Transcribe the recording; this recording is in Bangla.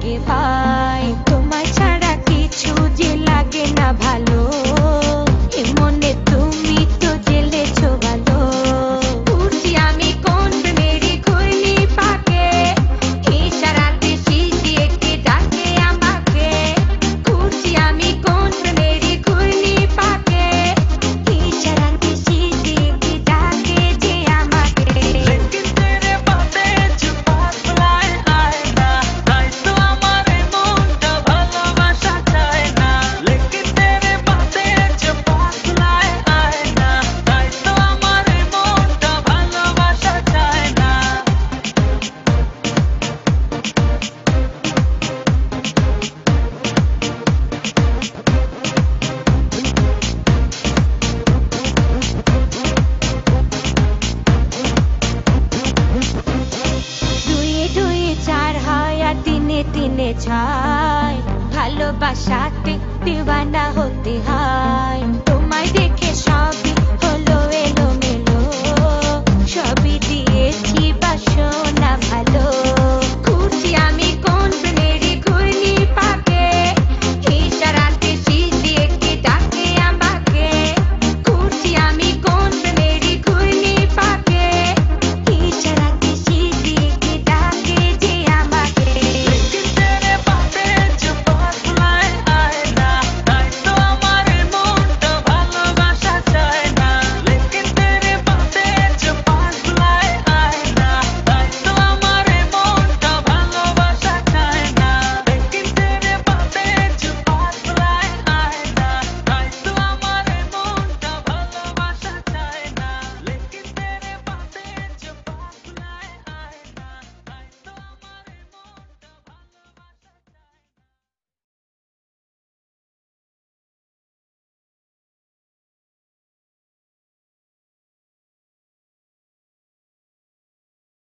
লাগে ভাই, তোমায় ছাড়া কিছু যে লাগে না ভালো, এ মনে তুমি তো জেলেছো ভালো। ঘুরছি আমি কোন প্রেমেরই ঘূর্ণি পাকে, ইশারাতে শিস দিয়ে কে ডাকে আমাকে। ঘুরছি আমি কোন প্রেমেরই ঘূর্ণি পাকে, ইশারাতে শিস দিয়ে কে ডাকে যে আমাকে। लेकिन तेरे बातें जो पास लाए आए ना, তাই তো আমার মনটা ভালোবাসা চায় না। लेकिन तेरे बातें जो पास लाए आए ना, তাই তো আমার মনটা ভালোবাসা চায় না। দুয়ে দুয়ে চার হয় আর তিনে তিনে ছয়, ভালোবাসাতে দিওয়ানা হতে হয়। তোমায় দেখে